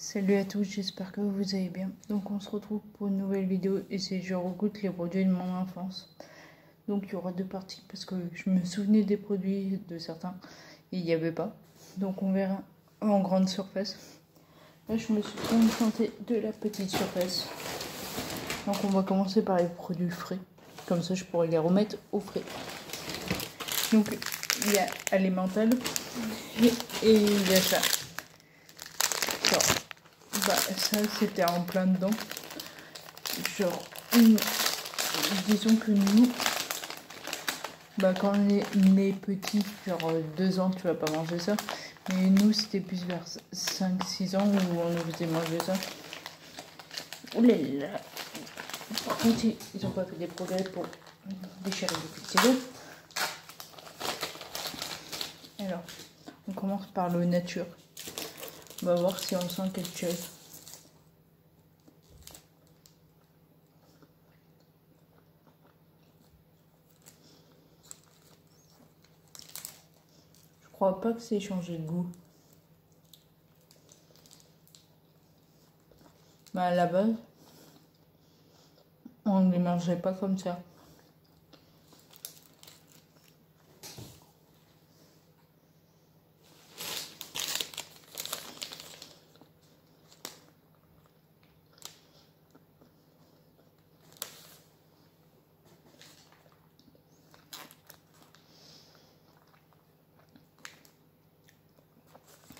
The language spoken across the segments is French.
Salut à tous, j'espère que vous allez bien. Donc on se retrouve pour une nouvelle vidéo et c'est je regoute les produits de mon enfance. Donc il y aura deux parties parce que je me souvenais des produits de certains et il n'y avait pas. Donc on verra en grande surface. Là je me suis contentée de la petite surface. Donc on va commencer par les produits frais. Comme ça je pourrais les remettre au frais. Donc il y a Alimental et il y a ça. Genre, bah ça c'était en plein dedans. Genre, disons que nous, bah quand on est petit, genre 2 ans, tu vas pas manger ça. Mais nous, c'était plus vers 5-6 ans où on nous faisait manger ça. Oulala. Par contre, ils ont pas fait des progrès pour déchirer les petits stylos. Alors, on commence par le nature. On va voir si on sent quelque chose. Je crois pas que c'est changé de goût. Bah à la base, on ne les mangeait pas comme ça.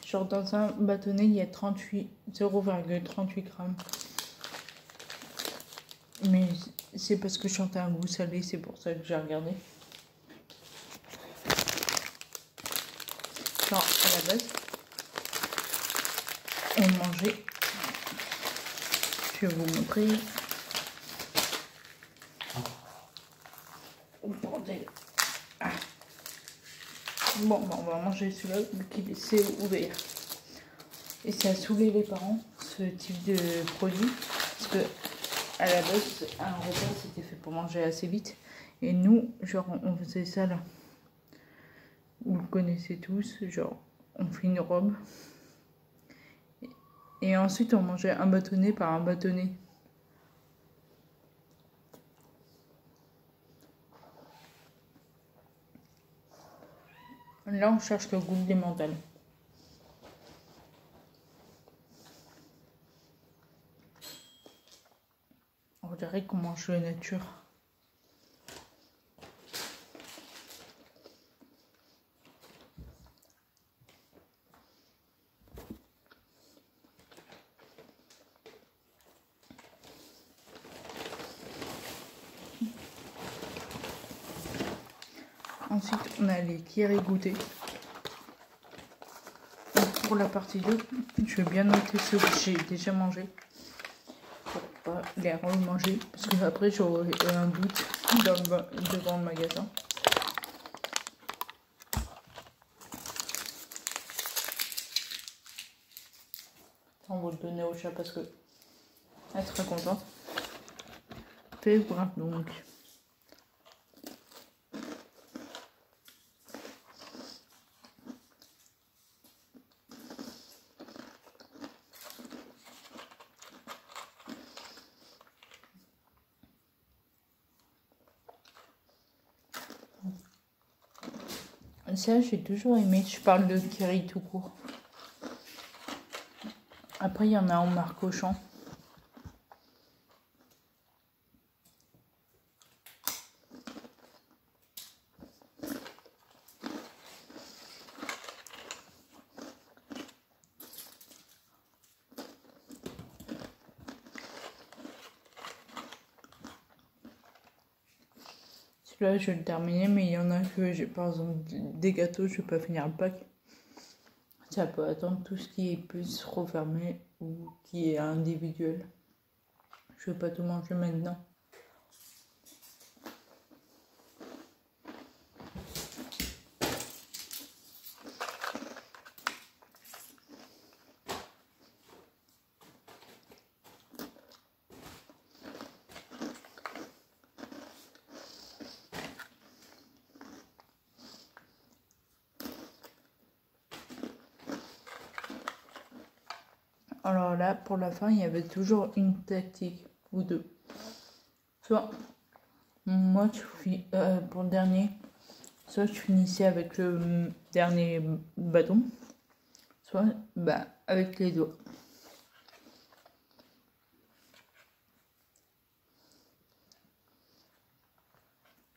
Genre dans un bâtonnet, il y a 0,38 grammes. Mais c'est parce que je sentais un goût salé, c'est pour ça que j'ai regardé. Genre à la base, on mangeait. Je vais vous montrer. Oh bordel. Ah. Bon, on va manger celui-là qui s'est ouvert. Et ça a saoulé les parents, ce type de produit. Parce que à la base, un repas c'était fait pour manger assez vite. Et nous, genre, on faisait ça là. Vous le connaissez tous, genre, on fait une robe. Et ensuite, on mangeait un bâtonnet par un bâtonnet. Là, on cherche le goût des mentales. On dirait qu'on mange la nature. Ensuite, on a les Kiri goûter. Pour la partie 2, je vais bien noter ceux que j'ai déjà mangés. Pour pas les remanger. Parce que après, j'aurai un doute devant le magasin. On va le donner au chat parce que elle sera contente. Fais brun donc. Ça, j'ai toujours aimé. Je parle de Kiri tout court. Après, il y en a en marque Auchan. Celui-là, je vais le terminer, mais il y en a que j'ai, par exemple, des gâteaux, je vais pas finir le pack. Ça peut attendre tout ce qui est plus refermé ou qui est individuel. Je vais pas tout manger maintenant. Alors là, pour la fin, il y avait toujours une tactique ou deux. Soit moi, pour le dernier, soit je finissais avec le dernier bâton, soit avec les doigts.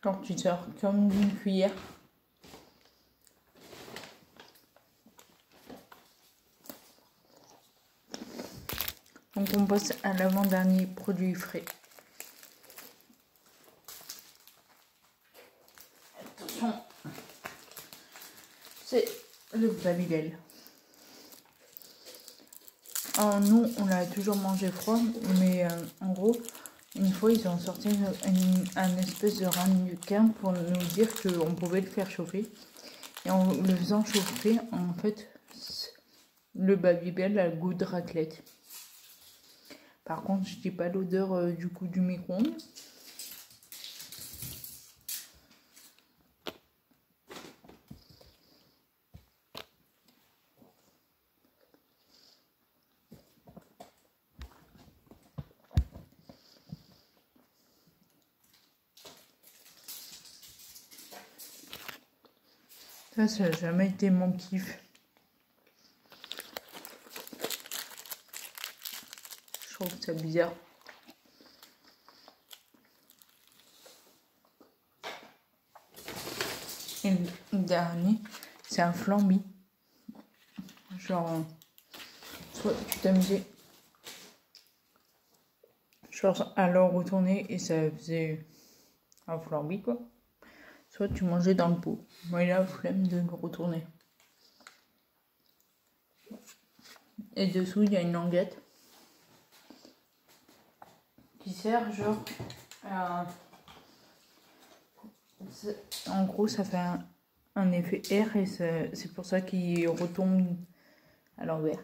Quand tu sors comme d'une cuillère. Donc on passe à l'avant-dernier produit frais. Attention, c'est le Babybel. Alors nous, on l'a toujours mangé froid, mais en gros, une fois ils ont sorti un espèce de ramequin pour nous dire qu'on pouvait le faire chauffer. Et en le faisant chauffer, en fait, le Babybel a le goût de raclette. Par contre, je dis pas l'odeur du coup du micro-ondes. Ça n'a jamais été mon kiff. Je trouve ça bizarre. Et le dernier, c'est un flambi. Genre, soit tu t'amusais genre à le retourner et ça faisait un flambi quoi. Soit tu mangeais dans le pot. Moi, il a la flemme de le retourner. Et dessous, il y a une languette qui sert genre en gros, ça fait un effet air et c'est pour ça qu'il retombe à l'envers.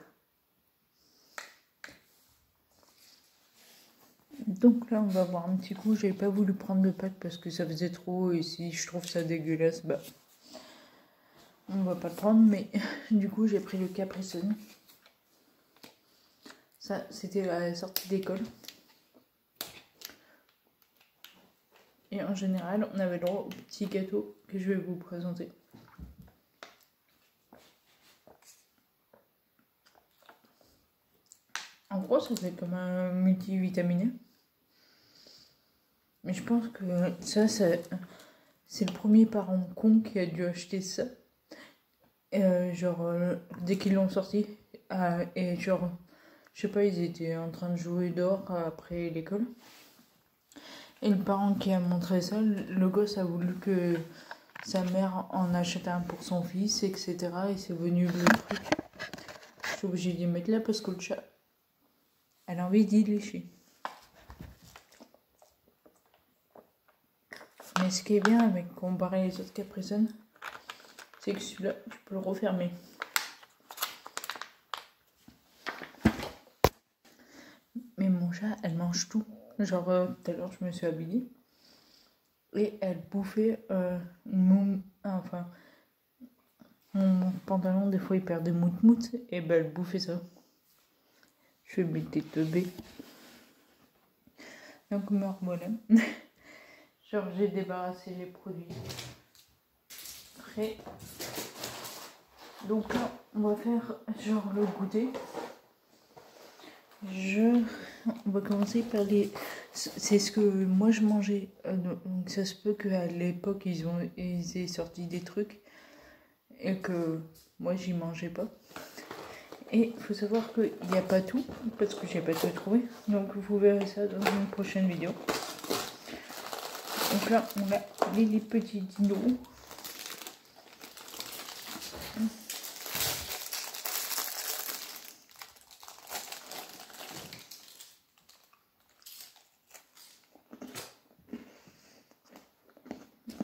Donc là, on va voir un petit coup. J'ai pas voulu prendre le pack parce que ça faisait trop et si je trouve ça dégueulasse, on va pas le prendre. Mais du coup, j'ai pris le Capri Sun. Ça, c'était à la sortie d'école. Et en général, on avait le droit au petit gâteau que je vais vous présenter. En gros, ça fait comme un multivitaminé. Mais je pense que ça c'est le premier parent con qui a dû acheter ça. Dès qu'ils l'ont sorti. Et genre, je sais pas, ils étaient en train de jouer dehors après l'école. Et le parent qui a montré ça, le gosse a voulu que sa mère en achète un pour son fils, etc. Et c'est venu le truc. Je suis obligée d'y mettre là parce que le chat, elle a envie d'y lécher. Mais ce qui est bien avec comparer les autres Capri Sun, c'est que celui-là, tu peux le refermer. Mais mon chat, elle mange tout. Genre, tout à l'heure, je me suis habillée. Et elle bouffait mon pantalon, des fois, il perd des moutes. Et elle bouffait ça. Je vais mettre des teubés. Donc, me revoilà. Genre, j'ai débarrassé les produits frais. Donc là, on va faire genre le goûter. On va commencer par les... C'est ce que moi je mangeais. Donc ça se peut qu'à l'époque, ils aient sorti des trucs et que moi, j'y mangeais pas. Et il faut savoir qu'il n'y a pas tout, parce que j'ai pas tout trouvé. Donc vous verrez ça dans une prochaine vidéo. Donc là, on a les petits dinos.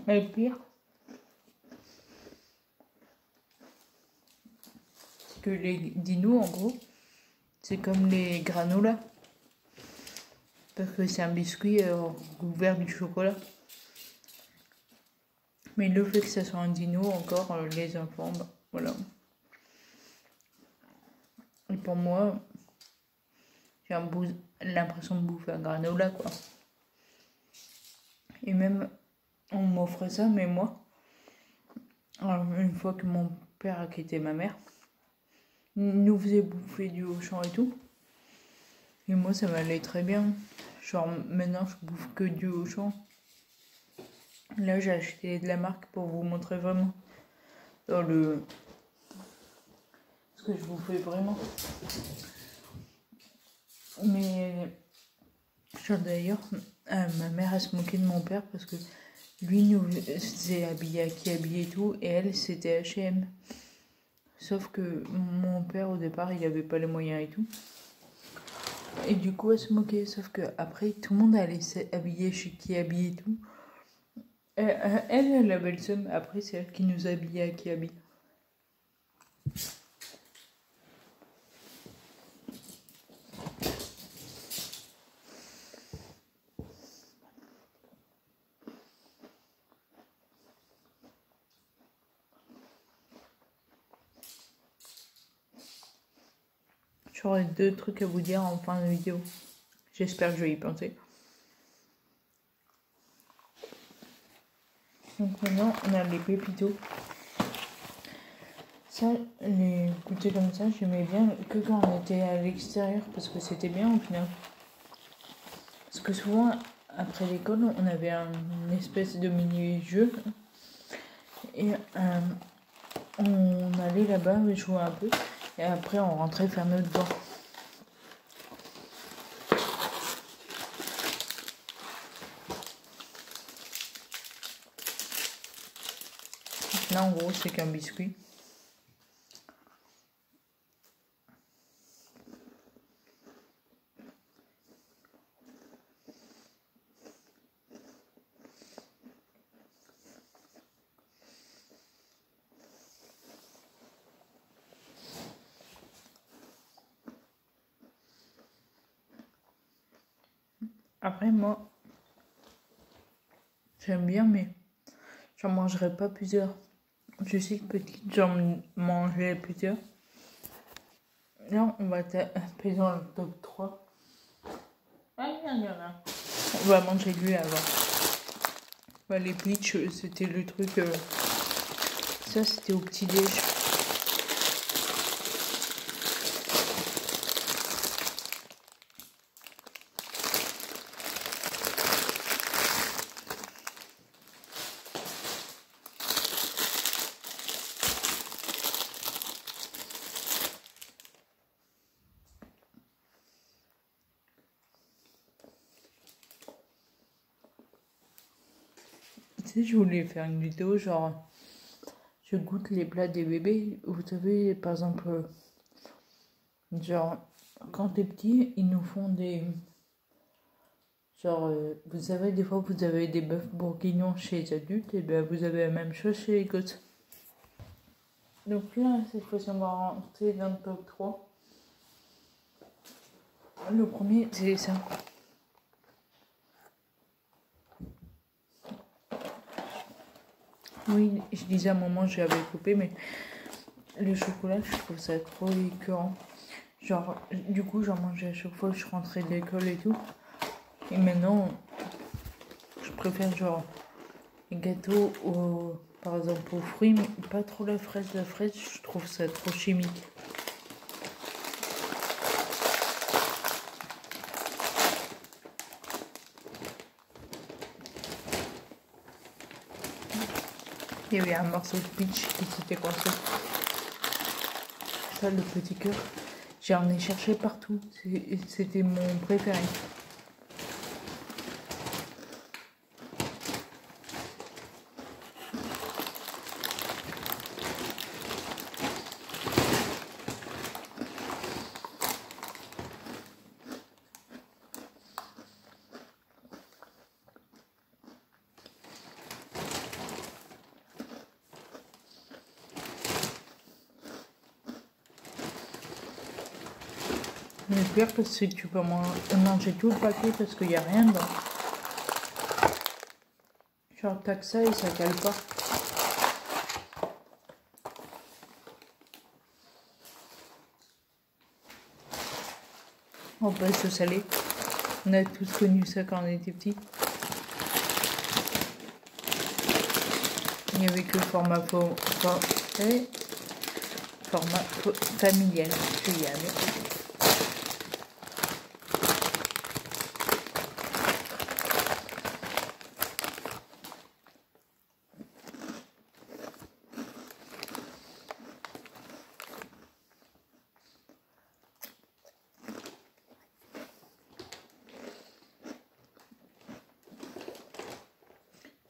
Mais le pire, c'est que les dinos, en gros, c'est comme les granolas. Parce que c'est un biscuit couvert du chocolat. Mais le fait que ça soit un dino, encore, les enfants, voilà. Et pour moi, j'ai l'impression de bouffer un granola, quoi. Et même, on m'offrait ça, mais moi, une fois que mon père a quitté ma mère, il nous faisait bouffer du Auchan et tout. Et moi, ça m'allait très bien. Genre, maintenant, je bouffe que du Auchan. Là, j'ai acheté de la marque pour vous montrer vraiment dans ce que je vous fais vraiment. Mais, genre d'ailleurs, ma mère, elle se moquait de mon père parce que lui nous faisait habiller à qui habiller et tout, et elle, c'était H&M. Sauf que mon père, au départ, il avait pas les moyens et tout. Et du coup, elle se moquait. Sauf que après, tout le monde allait s'habiller chez qui habiller et tout. Elle avait le seum. Après, c'est elle qui nous habillait à qui habille. J'aurais 2 trucs à vous dire en fin de vidéo. J'espère que je vais y penser. Donc maintenant, on a les pépitos. Ça, les goûter comme ça, j'aimais bien que quand on était à l'extérieur parce que c'était bien au final. Parce que souvent, après l'école, on avait une espèce de mini-jeu. Et on allait là-bas jouer un peu. Et après, on rentrait faire notre devoir. Là, en gros, c'est qu'un biscuit. Après, moi, j'aime bien, mais j'en mangerai pas plusieurs. Je sais que petite, j'en mangeais plusieurs. Là, on va taper dans le top 3. Ah, il y en a. On va manger lui avant. Bah, les Peach, c'était le truc... ça, c'était au petit-déj. Tu sais, je voulais faire une vidéo, genre... Je goûte les plats des bébés. Vous savez, par exemple... genre, quand t'es petit, ils nous font des... Genre, vous savez, des fois, vous avez des bœufs bourguignons chez les adultes, et bien vous avez la même chose chez les gosses. Donc là, cette fois-ci, on va rentrer dans le top 3. Le premier, c'est ça. Oui, je disais à un moment, j'avais coupé, mais le chocolat, je trouve ça trop écœurant. Genre, du coup, j'en mangeais à chaque fois que je rentrais de l'école et tout. Et maintenant, je préfère genre les gâteaux par exemple aux fruits, mais pas trop la fraise. La fraise, je trouve ça trop chimique. Il y avait un morceau de peach qui s'était coincé. Ça, le petit cœur, j'en ai cherché partout. C'était mon préféré. Mais le pire, parce que tu peux manger tout le paquet parce qu'il n'y a rien dedans. Genre, t'as que ça et ça cale pas. On passe au salé. On a tous connu ça quand on était petits. Il n'y avait que le format familial. Je vais y aller.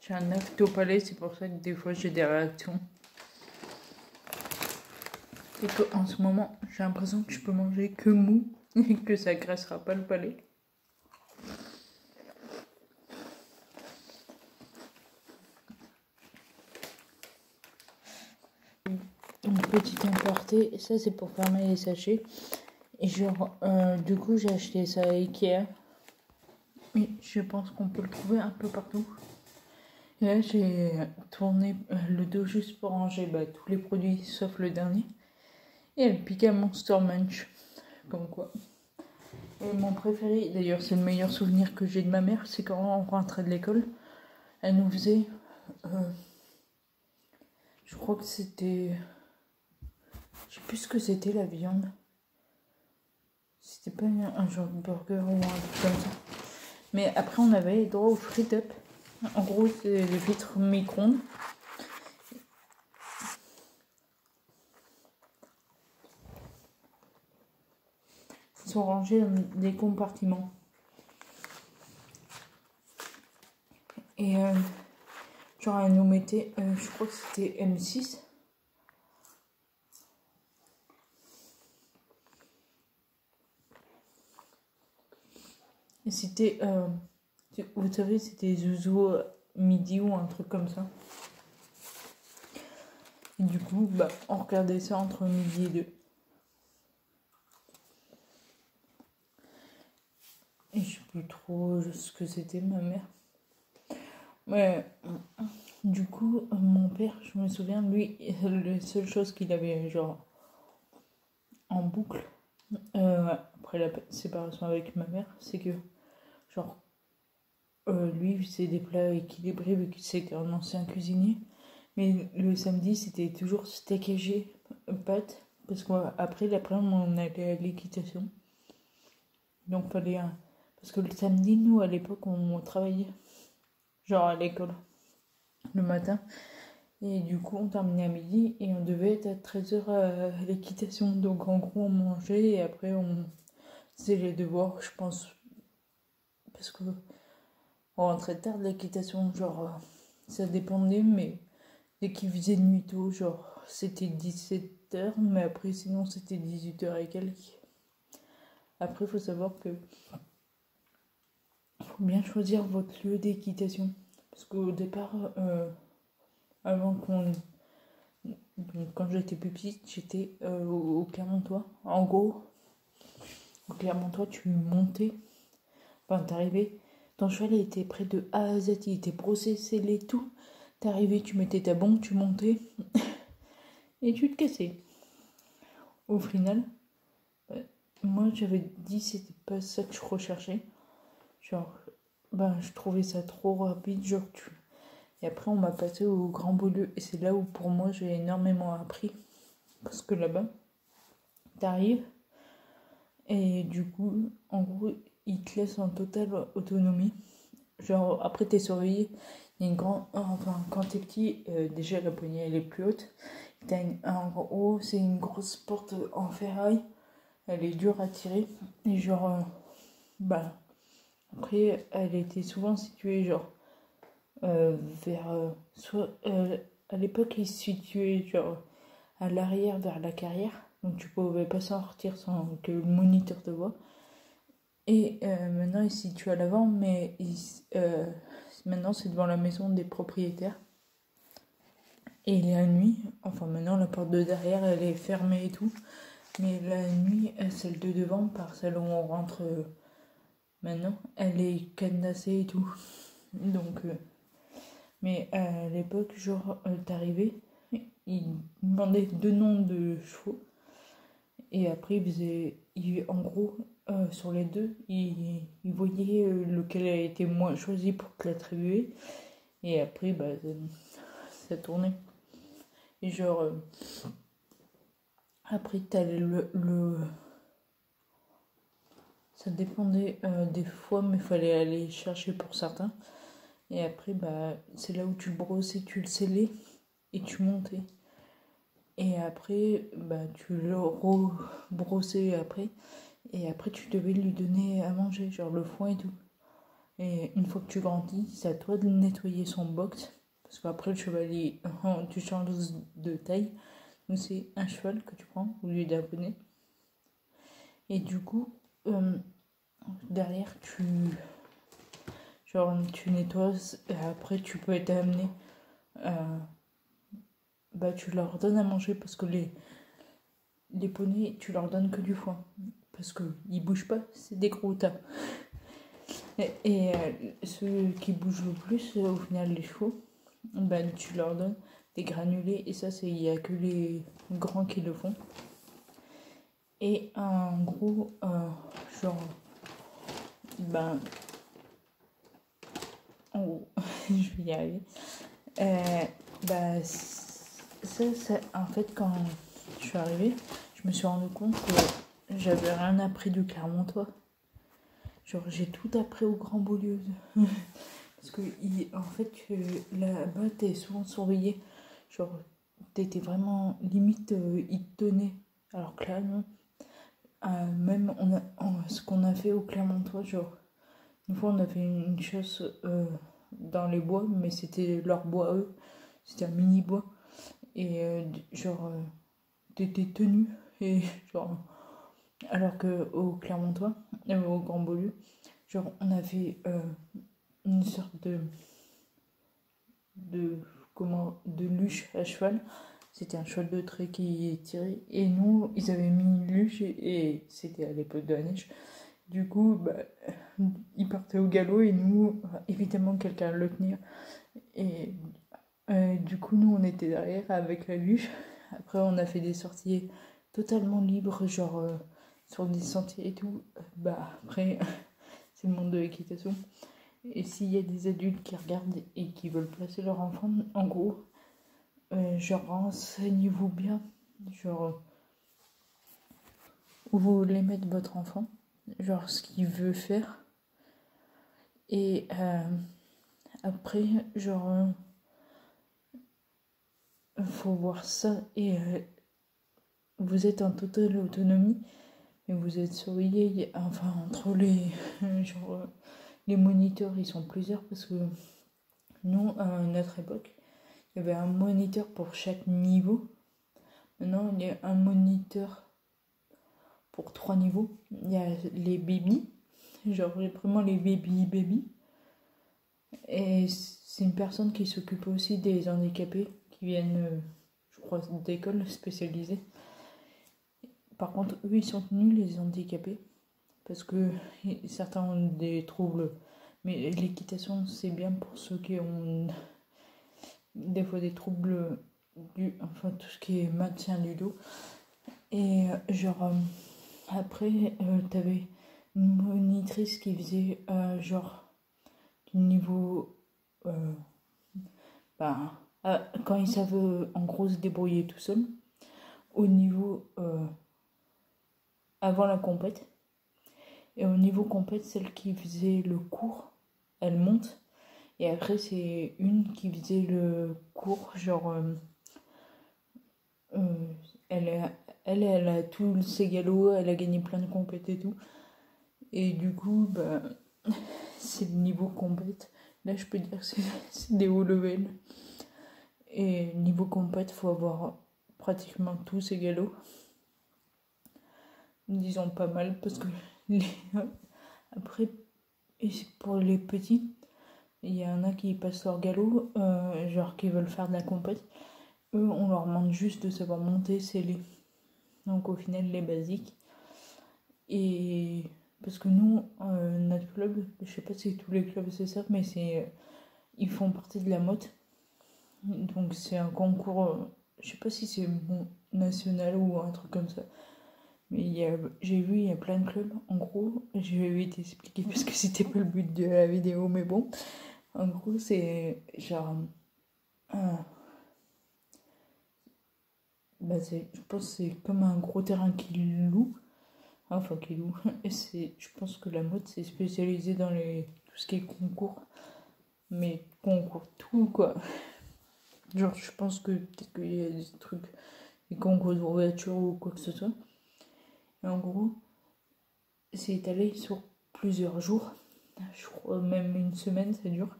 J'ai un acte au palais, c'est pour ça que des fois j'ai des réactions. Et qu'en ce moment, j'ai l'impression que je peux manger que mou et que ça graissera pas le palais. Une petite importée, ça c'est pour fermer les sachets. Et genre, du coup j'ai acheté ça à Ikea. Mais je pense qu'on peut le trouver un peu partout. Et là, j'ai tourné le dos juste pour ranger tous les produits sauf le dernier. Et elle pique à Monster Munch. Comme quoi. Et mon préféré, d'ailleurs, c'est le meilleur souvenir que j'ai de ma mère, c'est quand on rentrait de l'école. Elle nous faisait. Je crois que c'était. Je sais plus ce que c'était la viande. C'était pas un genre de burger ou un truc comme ça. Mais après, on avait droit aux frites up. En gros, c'est des vitres micro-ondes. Ils sont rangés dans des compartiments. Et genre, elle nous mettait, je crois que c'était M6. Et c'était, vous savez, c'était Zouzou midi ou un truc comme ça. Et du coup, on regardait ça entre midi et 2. Et je sais plus trop ce que c'était ma mère. Mais du coup, mon père, je me souviens, lui, la seule chose qu'il avait genre en boucle après la séparation avec ma mère, c'est que genre lui il faisait des plats équilibrés vu qu'il c'était un ancien cuisinier. Mais le samedi, c'était toujours steak haché, pâtes. Parce qu'après, l'après-midi, on allait à l'équitation. Donc, fallait un... Parce que le samedi, nous, à l'époque, on travaillait. Genre à l'école. Le matin. Et du coup, on terminait à midi. Et on devait être à 13h à l'équitation. Donc, en gros, on mangeait. Et après, on faisait les devoirs, je pense. Parce que on rentrait tard de l'équitation. Genre, ça dépendait, mais... Dès qu'il faisait nuit tôt, genre c'était 17h, mais après sinon c'était 18h et quelques. Après, il faut savoir que faut bien choisir votre lieu d'équitation. Parce qu'au départ, avant qu'on. Donc, quand j'étais plus petite, j'étais au Clermontois. En gros, au Clermontois, tu montais, enfin t'arrivais, ton cheval il était près de A à Z, il était brossé, scellé, tout. T'arrivais, tu mettais ta bombe, tu montais. Et tu te cassais. Au final, moi j'avais dit c'était pas ça que je recherchais. Genre, je trouvais ça trop rapide. Et après, on m'a passé au Grand Beaulieu. Et c'est là où pour moi j'ai énormément appris. Parce que là-bas, t'arrives. Et du coup, en gros, ils te laissent en totale autonomie. Genre, après t'es surveillé. Il y a une grande. Enfin, quand t'es petit, déjà la poignée elle est plus haute. En gros, c'est une grosse porte en ferraille. Elle est dure à tirer. Et genre, après, elle était souvent située genre vers. À l'époque, il se situait genre à l'arrière vers la carrière. Donc tu pouvais pas sortir sans que le moniteur te voie. Et maintenant, il se situe à l'avant, mais maintenant, c'est devant la maison des propriétaires. Et la nuit, enfin maintenant, la porte de derrière, elle est fermée et tout. Mais la nuit, celle de devant, par celle où on rentre maintenant, elle est cadenassée et tout. Donc, mais à l'époque, genre, t'arrivais, ils demandaient 2 noms de chevaux. Et après, en gros, sur les deux, il voyait lequel a été moins choisi pour te l'attribuer. Et après, bah, ça tournait. Et genre, après, t'as ça dépendait des fois, mais il fallait aller chercher pour certains. Et après, bah, c'est là où tu le brossais, tu le scellais et tu montais. Et après, bah, tu le rebrossais après. Et après, tu devais lui donner à manger, genre le foin et tout. Et une fois que tu grandis, c'est à toi de nettoyer son box. Parce qu'après, le cheval, tu changes de taille. Donc, c'est un cheval que tu prends au lieu d'un poney. Et du coup, derrière, tu nettoies. Et après, tu peux être amené. Bah, tu leur donnes à manger parce que les poneys, tu leur donnes que du foin. Parce qu'ils bougent pas, c'est des gros tas. Et ceux qui bougent le plus, au final, les chevaux, ben, tu leur donnes des granulés. Et ça, il n'y a que les grands qui le font. Et en gros, genre, ben, en gros, je vais y arriver. Bah, ça, en fait, quand je suis arrivée, je me suis rendu compte que j'avais rien appris du Clermontois. Genre, j'ai tout appris au Grand Beaulieu. Parce que, en fait, là-bas, t'es souvent surveillé. Genre, t'étais vraiment limite, ils te tenaient. Alors que là, non. Même ce qu'on a fait au Clermontois, genre, une fois, on a fait une chasse dans les bois, mais c'était leur bois, eux. C'était un mini bois. Et genre, t'étais tenu. Et genre, alors qu'au Clermontois, au Grand Beaulieu, genre, on avait une sorte de luche à cheval. C'était un cheval de trait qui tirait. Et nous, ils avaient mis une luche et c'était à l'époque de la neige. Du coup, bah, ils partaient au galop et nous, évidemment, quelqu'un le tenir. Et du coup, nous, on était derrière avec la luche. Après, on a fait des sorties totalement libres, genre sur des sentiers et tout. Bah, après, c'est le monde de l'équitation. Et s'il y a des adultes qui regardent et qui veulent placer leur enfant, en gros, genre renseignez-vous bien, genre où vous voulez mettre votre enfant, genre ce qu'il veut faire. Et après, genre, faut voir ça et vous êtes en totale autonomie, mais vous êtes surveillé, enfin entre genre, les moniteurs, ils sont plusieurs parce que nous, à notre époque, il y avait un moniteur pour chaque niveau. Maintenant, il y a un moniteur pour 3 niveaux. Il y a les baby, genre vraiment les baby. Et c'est une personne qui s'occupe aussi des handicapés qui viennent, je crois, d'écoles spécialisées. Par contre, eux, ils sont tenus, les handicapés, parce que certains ont des troubles. Mais l'équitation, c'est bien pour ceux qui ont des fois des troubles enfin tout ce qui est maintien du dos. Et genre, après, t'avais une monitrice qui faisait genre du niveau. Quand ils savent en gros se débrouiller tout seul, au niveau avant la compète. Et au niveau compète, celle qui faisait le cours, elle monte. Et après, c'est une qui faisait le cours, genre. Elle a tous ses galops, elle a gagné plein de compètes et tout. Et du coup, bah, c'est le niveau compète. Là, je peux dire que c'est des hauts level. Et niveau compète, faut avoir pratiquement tous ses galops. Disons pas mal, parce que après, et pour les petits, il y en a qui passent leur galop, genre qui veulent faire de la compète. Eux, on leur demande juste de savoir monter, sceller. Donc au final, les basiques. Et parce que nous, notre club, je sais pas si tous les clubs c'est ça, mais ils font partie de la motte. Donc c'est un concours, je sais pas si c'est national ou un truc comme ça. Mais j'ai vu, il y a plein de clubs. En gros, je vais vite expliquer parce que c'était pas le but de la vidéo, mais bon. En gros, c'est genre. Je pense que c'est comme un gros terrain qu'ils louent. Enfin, qu'ils louent. Et je pense que la mode, c'est spécialisé dans tout ce qui est concours. Mais concours tout, quoi. Genre, je pense que peut-être qu'il y a des trucs, des concours de voiture ou quoi que ce soit. Et en gros, c'est étalé sur plusieurs jours. Je crois même une semaine, ça dure.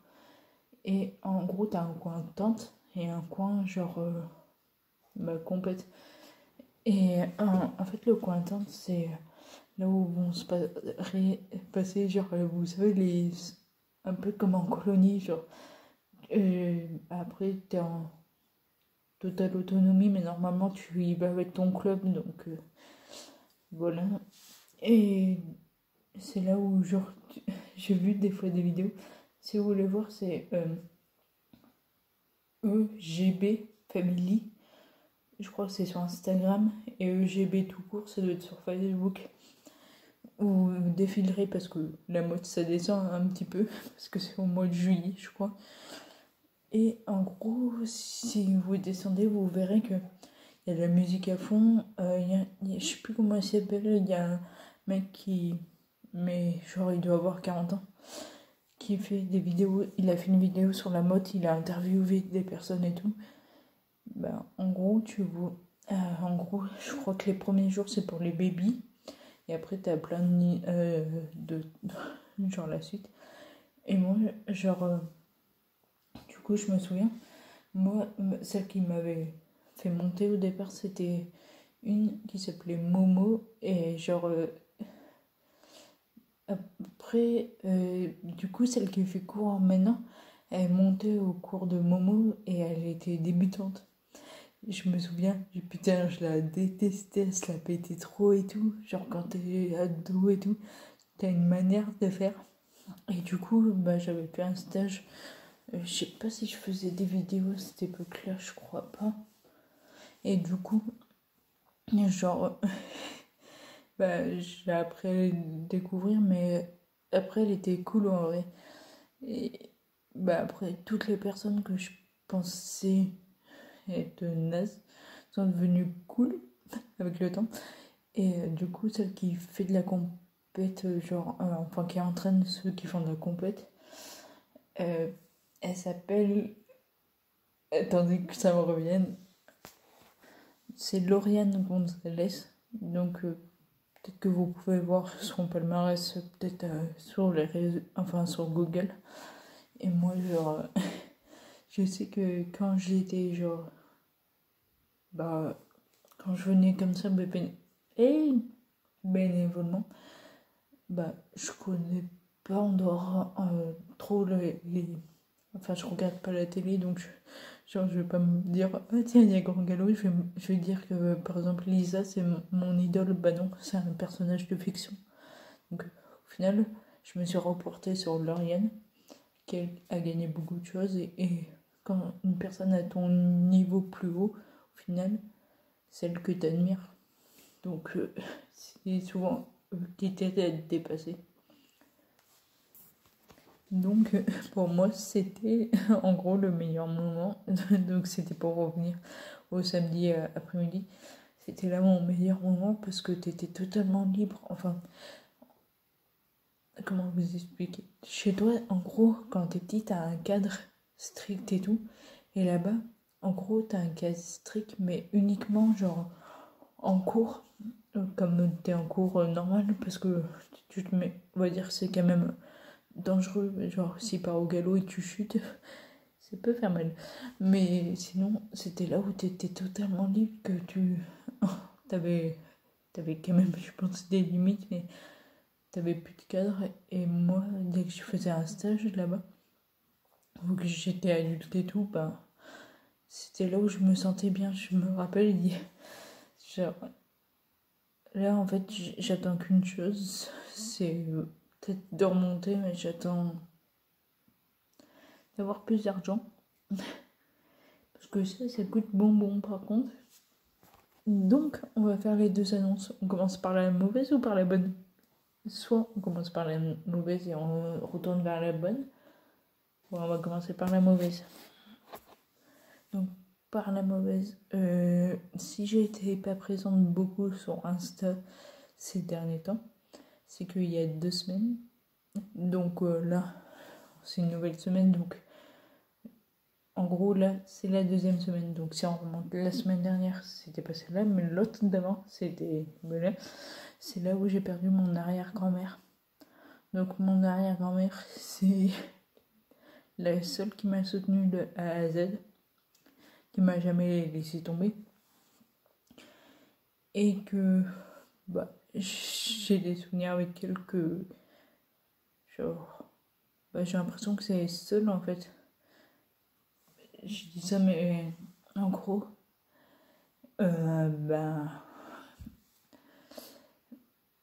Et en gros, t'as un coin tente et un coin genre complète. Et en fait, le coin tente, c'est là où vont se passer, genre, vous savez, un peu comme en colonie, genre. Après, t'es en totale autonomie, mais normalement, tu y vas avec ton club, donc voilà. Et c'est là où, genre, j'ai vu des fois des vidéos. Si vous voulez voir, c'est EGB Family. Je crois que c'est sur Instagram. Et EGB tout court, ça doit être sur Facebook. Ou défilerait parce que la mode ça descend un petit peu. Parce que c'est au mois de juillet, je crois. Et en gros, si vous descendez, vous verrez que il y a de la musique à fond. Je sais plus comment il s'appelle. Il y a un mec qui. Mais genre, il doit avoir 40 ans. Qui fait des vidéos. Il a fait une vidéo sur la mode. Il a interviewé des personnes et tout. En gros, en gros, je crois que les premiers jours, c'est pour les babies. Et après, t'as plein de genre la suite. Et moi, genre. Du coup, je me souviens. Moi, celle qui m'avait fait monter au départ, c'était une qui s'appelait Momo. Et genre. Après, du coup, celle qui fait cours maintenant, elle est montée au cours de Momo et elle était débutante. Je me souviens, putain, je la détestais, elle se la pétait trop et tout. Genre quand t'es ado et tout, t'as une manière de faire. Et du coup, j'avais fait un stage. Je sais pas si je faisais des vidéos à cette époque-là, je crois pas. Et du coup, genre, j'ai appris à le découvrir, mais après, elle était cool en vrai. Et après, toutes les personnes que je pensais être nazes sont devenues cool avec le temps. Et du coup, celle qui fait de la compète, enfin qui entraîne ceux qui font de la compète, elle s'appelle. Attendez que ça me revienne. C'est Lauriane Gonzalez. Donc peut-être que vous pouvez voir son palmarès peut-être sur les réseaux, enfin sur Google. Et moi, genre, je sais que quand j'étais genre, quand je venais comme ça, bénévolement, je connais pas en dehors trop enfin, je regarde pas la télé, donc je vais pas me dire, ah tiens, il y a Grand Galop, je vais dire que, par exemple, Lisa, c'est mon idole. Bah non, c'est un personnage de fiction. Donc, au final, je me suis reportée sur Lauriane, qui a gagné beaucoup de choses, et quand une personne a ton niveau plus haut, au final, celle que tu admires. Donc, c'est souvent qui t'aide à être dépassé. Donc, pour moi, c'était en gros le meilleur moment. Donc, c'était pour revenir au samedi après-midi. C'était là mon meilleur moment parce que t'étais totalement libre. Enfin, comment vous expliquer? Chez toi, en gros, quand t'es petit, t'as un cadre strict et tout. Et là-bas, en gros, t'as un cadre strict, mais uniquement genre en cours. Comme t'es en cours normal, parce que tu te mets, on va dire, c'est quand même dangereux. Genre, si par au galop et tu chutes, ça peut faire mal. Mais sinon, c'était là où t'étais totalement libre, que t'avais, t'avais quand même, je pense, des limites, mais t'avais plus de cadre. Et moi, dès que je faisais un stage là-bas, vu que j'étais adulte et tout, c'était là où je me sentais bien. Je me rappelle, genre, là, en fait, j'attends qu'une chose, c'est peut-être de remonter, mais j'attends d'avoir plus d'argent. Parce que ça coûte bonbon par contre. Donc, on va faire les deux annonces. On commence par la mauvaise ou par la bonne? Soit on commence par la mauvaise et on retourne vers la bonne. Bon, on va commencer par la mauvaise. Donc, par la mauvaise, si j'ai été pas présente beaucoup sur Insta ces derniers temps, c'est qu'il y a 2 semaines. Donc là, c'est une nouvelle semaine. Donc, en gros, là, c'est la 2e semaine. Donc, si on remonte la semaine dernière, c'était pas celle-là, mais l'autre d'avant, c'était là. C'est là où j'ai perdu mon arrière-grand-mère. Donc, mon arrière-grand-mère, c'est la seule qui m'a soutenue de A à Z, qui m'a jamais laissé tomber. Et que j'ai des souvenirs avec elle que genre j'ai l'impression que c'est seul en fait. Je dis ça mais en gros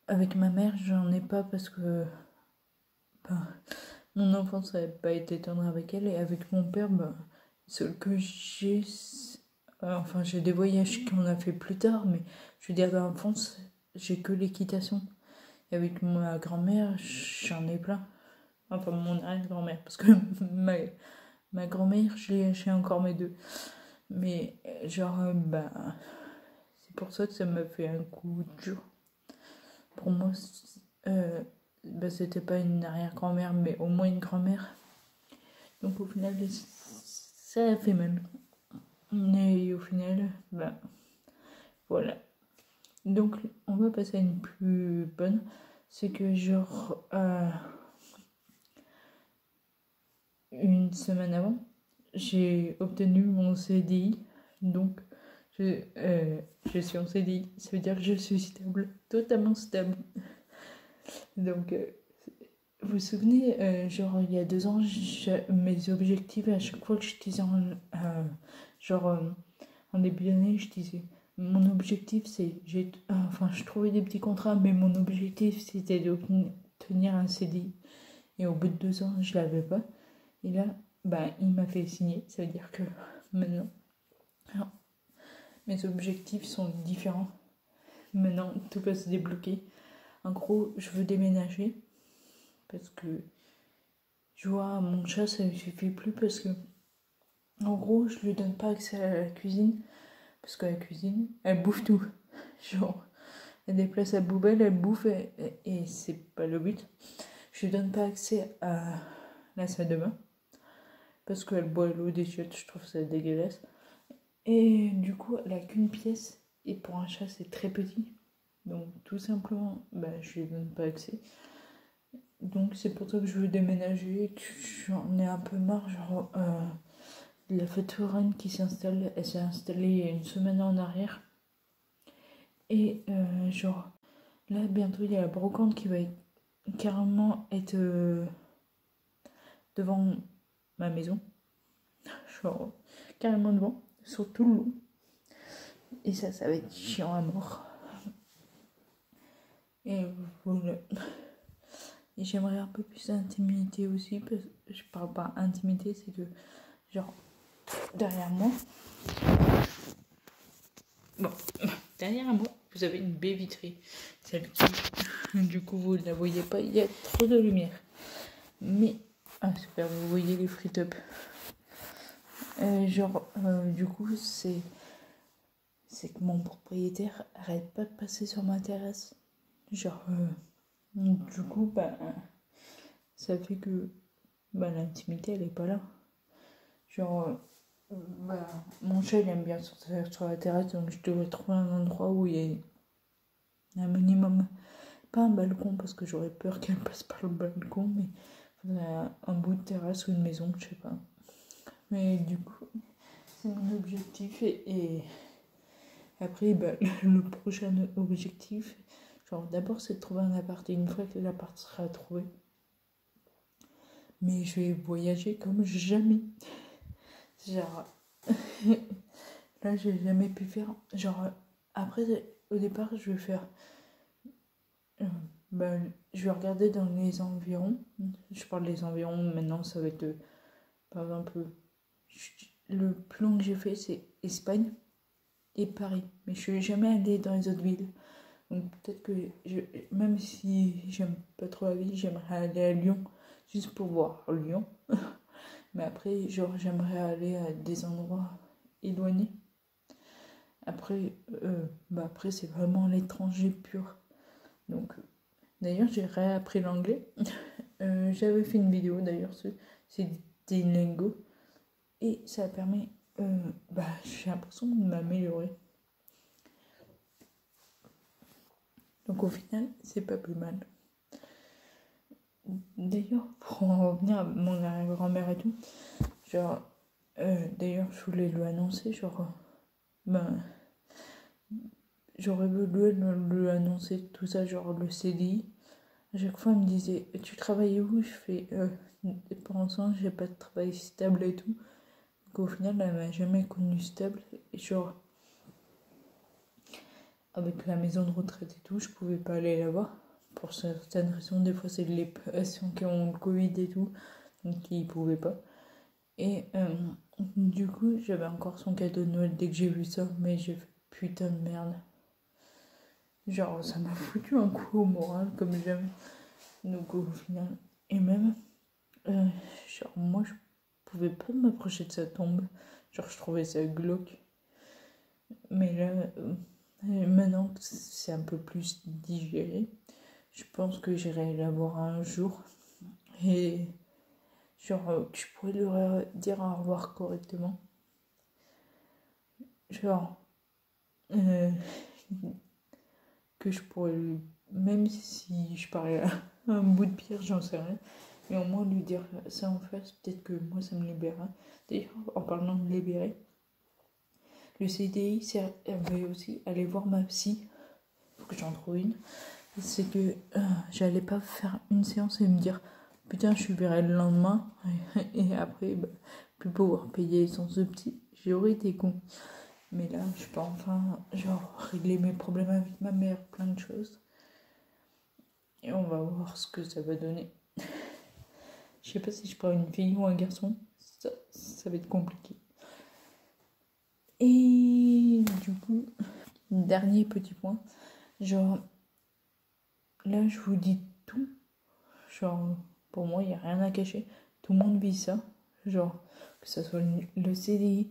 avec ma mère j'en ai pas parce que mon enfance n'a pas été tendre avec elle, et avec mon père seul que j'ai j'ai des voyages qu'on a fait plus tard, mais je veux dire dans l'enfance j'ai que l'équitation. Et avec ma grand-mère j'en ai plein, enfin mon arrière-grand-mère, parce que ma grand-mère j'ai encore mes deux, mais c'est pour ça que ça m'a fait un coup dur. Pour moi c'était pas une arrière-grand-mère mais au moins une grand-mère, donc au final ça a fait mal, et au final voilà. Donc on va passer à une plus bonne. C'est que genre une semaine avant j'ai obtenu mon CDI. Donc je suis en CDI, ça veut dire que je suis stable, totalement stable. Donc vous vous souvenez, genre il y a 2 ans, mes objectifs, à chaque fois que je disais en début d'année, je disais mon objectif c'est, je trouvais des petits contrats, mais mon objectif c'était d'obtenir un CDI. Et au bout de 2 ans, je l'avais pas. Et là, il m'a fait signer. Ça veut dire que maintenant, alors, mes objectifs sont différents. Maintenant, tout va se débloquer. En gros, je veux déménager parce que je vois mon chat, ça ne suffit plus parce que, en gros, je lui donne pas accès à la cuisine parce que la cuisine, elle bouffe tout. Genre, elle déplace la poubelle, elle bouffe et c'est pas le but. Je lui donne pas accès à la salle de bain parce qu'elle boit l'eau des chiottes, je trouve ça dégueulasse. Et du coup, elle a qu'une pièce, et pour un chat, c'est très petit. Donc, tout simplement, je lui donne pas accès. Donc, c'est pour ça que je veux déménager. J'en ai un peu marre, la fête foraine qui s'installe, elle s'est installée il y a 1 semaine en arrière. Et là, bientôt, il y a la brocante qui va carrément être devant ma maison. Genre, carrément devant, sur tout le long. Et ça va être chiant à mort. Et voilà. Et j'aimerais un peu plus d'intimité aussi, parce que je parle pas intimité, c'est que derrière moi, derrière moi, vous avez une baie vitrée, celle-ci, du coup vous ne la voyez pas, il y a trop de lumière, mais super, vous voyez les frites-up. Du coup c'est que mon propriétaire arrête pas de passer sur ma terrasse, du coup ça fait que l'intimité elle est pas là. Mon chat il aime bien sortir sur la terrasse, donc je devrais trouver un endroit où il y a un minimum, pas un balcon parce que j'aurais peur qu'elle passe par le balcon, mais un bout de terrasse ou une maison, je sais pas. Mais du coup c'est mon objectif, et après le prochain objectif, d'abord c'est de trouver un appart, et une fois que l'appart sera trouvé, mais je vais voyager comme jamais. Là j'ai jamais pu faire, après au départ je vais faire je vais regarder dans les environs, je parle des environs, maintenant ça va être par exemple le plus long que j'ai fait c'est Espagne, et Paris. Mais je suis jamais allée dans les autres villes. Donc peut-être que, même si j'aime pas trop la ville, j'aimerais aller à Lyon, juste pour voir Lyon. Mais après, genre, j'aimerais aller à des endroits éloignés. Après c'est vraiment l'étranger pur. Donc, d'ailleurs, j'ai réappris l'anglais. J'avais fait une vidéo d'ailleurs, c'est Duolingo. Et ça permet, j'ai l'impression de m'améliorer. Donc au final, c'est pas plus mal. D'ailleurs, pour en revenir à mon arrière-grand-mère et tout, genre, d'ailleurs, je voulais lui annoncer, j'aurais voulu lui annoncer tout ça, genre le CDI. À chaque fois, elle me disait, tu travailles où? Je fais, pour l'instant, j'ai pas de travail stable et tout. Donc au final, elle m'a jamais connu stable. Et genre, avec la maison de retraite et tout, je pouvais pas aller là-bas. Pour certaines raisons, des fois, c'est les patients qui ont le Covid et tout, donc ils pouvaient pas. Et du coup, j'avais encore son cadeau de Noël dès que j'ai vu ça, mais j'ai fait putain de merde. Genre, ça m'a foutu un coup au moral, comme jamais. Donc au final, et même, genre, moi, je pouvais pas m'approcher de sa tombe. Genre, je trouvais ça glauque. Mais là, maintenant que c'est un peu plus digéré, je pense que j'irai la voir un jour. Et genre, tu pourrais leur dire au revoir correctement. Genre, que je pourrais, même si je parlais à un bout de pierre, j'en sais rien. Mais au moins lui dire ça en face, peut-être que moi ça me libérera. D'ailleurs, en parlant de libérer, le CDI servait aussi à aller voir ma psy. Faut que j'en trouve une. C'est que j'allais pas faire une séance et me dire putain, je suis virée le lendemain. Et après, plus pouvoir payer les séances de psy. J'aurais été con. Mais là, je peux enfin, genre, régler mes problèmes avec ma mère, plein de choses. Et on va voir ce que ça va donner. Je sais pas si je prends une fille ou un garçon. Ça va être compliqué. Et du coup, dernier petit point. Genre, là, je vous dis tout. Genre, pour moi, il n'y a rien à cacher. Tout le monde vit ça. Genre, que ce soit le CDI,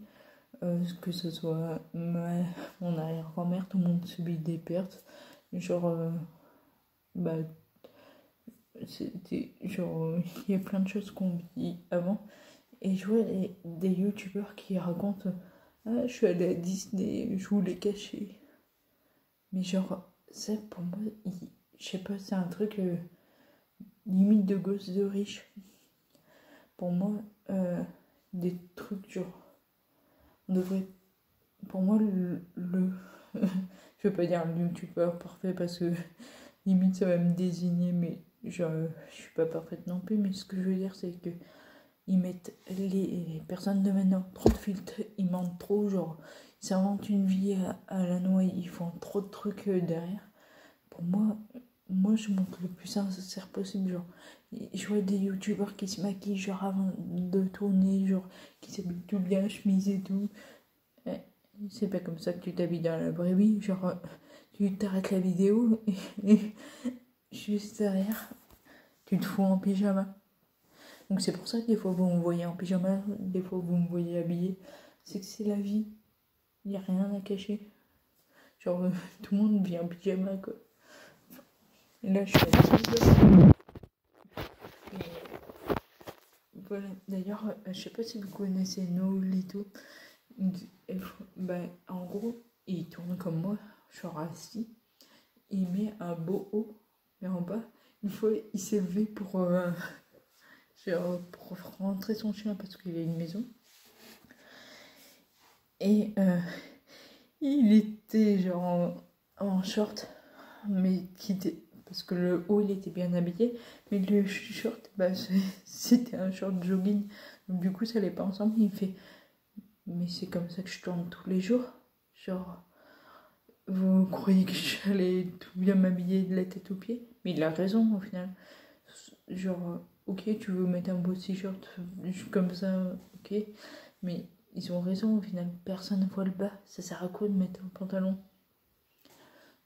que ce soit mon arrière-grand-mère, tout le monde subit des pertes. Genre, c'était genre, il y a plein de choses qu'on vit avant. Et je vois des youtubeurs qui racontent ah, je suis allée à Disney, je voulais cacher. Mais genre, ça pour moi, je sais pas, c'est un truc limite de gosse de riche. Pour moi, des trucs genre, on devrait, pour moi, je veux pas dire le youtubeur parfait parce que limite ça va me désigner, mais genre, je suis pas parfaite non plus, mais ce que je veux dire c'est que ils mettent les personnes de maintenant trop de filtres, ils mentent trop, genre ils s'inventent une vie à la noix, ils font trop de trucs derrière. Pour moi je montre le plus sincère possible, genre je vois des youtubeurs qui se maquillent genre avant de tourner, genre qui s'habillent tout bien, chemise et tout. C'est pas comme ça que tu t'habilles dans la vraie vie, genre tu t'arrêtes la vidéo et juste derrière tu te fous en pyjama. Donc c'est pour ça que des fois vous me voyez en pyjama, des fois vous me voyez habillée. C'est que c'est la vie. Il n'y a rien à cacher. Genre tout le monde vit en pyjama quoi. Et là je suis habillée. Voilà. D'ailleurs, je sais pas si vous connaissez Nolito. En gros, il tourne comme moi, genre assis. Il met un beau haut. Et en bas, une fois il s'est levé pour rentrer son chien parce qu'il a une maison. Et il était genre en short, mais parce que le haut il était bien habillé, mais le short, c'était un short jogging. Donc du coup ça allait pas ensemble. Il fait, mais c'est comme ça que je tourne tous les jours. Genre, vous croyez que j'allais tout bien m'habiller de la tête aux pieds? Mais il a raison au final. Genre, ok, tu veux mettre un beau t-shirt comme ça, ok, mais ils ont raison, au final, personne ne voit le bas. Ça sert à quoi de mettre un pantalon?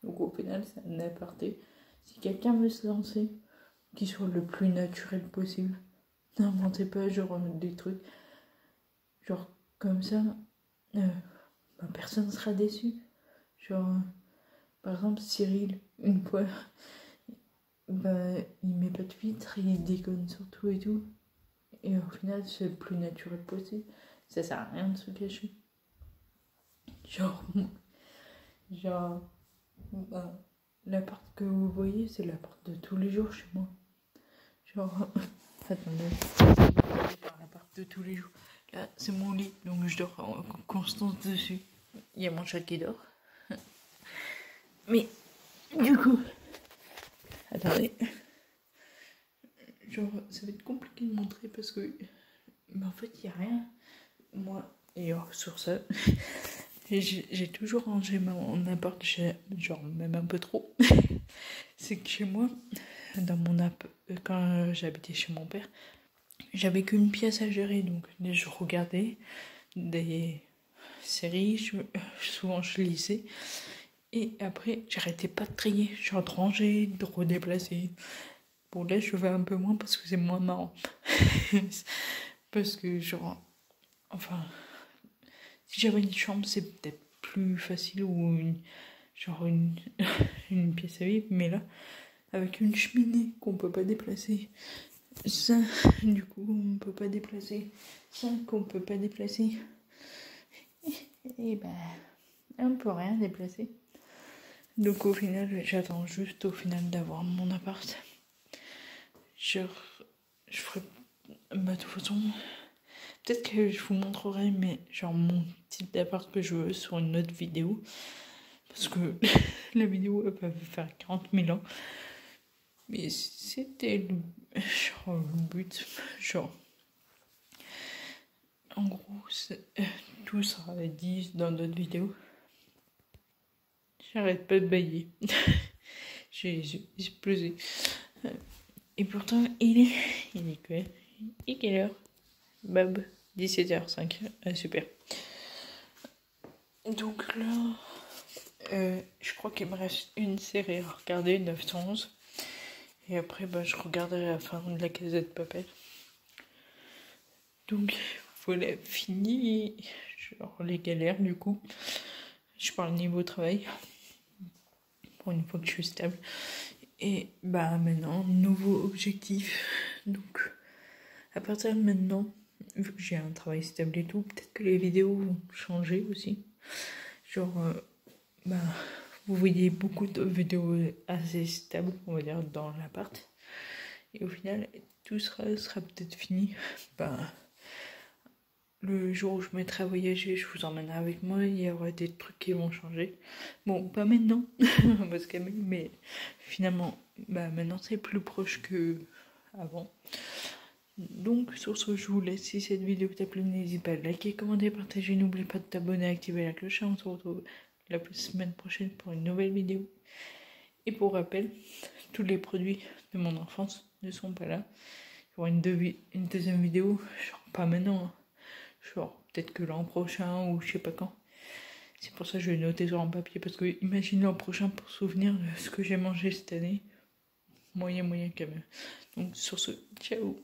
Donc au final, c'est un aparté. Si quelqu'un veut se lancer, qu'il soit le plus naturel possible. N'inventez pas genre des trucs genre comme ça, personne ne sera déçu. Genre, par exemple, Cyril, une fois, il met pas de filtre, il déconne sur tout et tout. Et au final, c'est le plus naturel possible. Ça sert à rien de se cacher. Genre, l'appart que vous voyez, c'est l'appart de tous les jours chez moi. Genre, attendez, l'appart de tous les jours. Là, c'est mon lit, donc je dors en constance dessus. Il y a mon chat qui dort. Mais, du coup, attendez. Genre, ça va être compliqué de montrer parce que, en fait, il n'y a rien. Moi, et sur ça, j'ai toujours rangé mon appart, genre même un peu trop. C'est que chez moi, dans mon quand j'habitais chez mon père, j'avais qu'une pièce à gérer, donc je regardais des séries, souvent je lisais, et après j'arrêtais pas de trier, genre de ranger, de redéplacer. Bon là je fais un peu moins parce que c'est moins marrant. Parce que genre, enfin, si j'avais une chambre c'est peut-être plus facile ou une pièce à vivre, mais là, avec une cheminée qu'on peut pas déplacer, ça, du coup, on peut pas déplacer, ça qu'on peut pas déplacer, et on peut rien déplacer. Donc au final, j'attends juste au final d'avoir mon appart. Je ferai, de toute façon, peut-être que je vous montrerai, mais genre mon type d'appart que je veux sur une autre vidéo. Parce que la vidéo, elle peut faire 40 000 ans. Mais c'était le but. Genre, en gros, tout sera dit dans d'autres vidéos. J'arrête pas de bailler. J'ai explosé. Et pourtant, il est quoi? Et quelle heure? Bab, 17h05. Super. Donc là, je crois qu'il me reste une série à regarder, 911. Et après, je regarderai la fin de la Casa de Papel. Donc, voilà, fini. Genre les galères, du coup. Je parle niveau travail. Pour une fois que je suis stable. Et maintenant, nouveau objectif. Donc, à partir de maintenant, vu que j'ai un travail stable et tout, peut-être que les vidéos vont changer aussi. Genre, vous voyez beaucoup de vidéos assez stables, on va dire, dans l'appart. Et au final, tout sera peut-être fini. Le jour où je me mettrai à voyager, je vous emmènerai avec moi. Il y aura des trucs qui vont changer. Bon, pas maintenant, on va se calmer, mais finalement, maintenant c'est plus proche que avant. Donc, sur ce, je vous laisse. Si cette vidéo t'a plu, n'hésite pas à liker, commenter, partager. N'oublie pas de t'abonner, activer la cloche. On se retrouve la semaine prochaine pour une nouvelle vidéo. Et pour rappel, tous les produits de mon enfance ne sont pas là. Il y aura une deuxième vidéo, genre pas maintenant, hein. Genre peut-être que l'an prochain ou je sais pas quand. C'est pour ça que je vais noter sur un papier, parce que imagine l'an prochain pour se souvenir de ce que j'ai mangé cette année. Moyen quand même. Donc sur ce, ciao.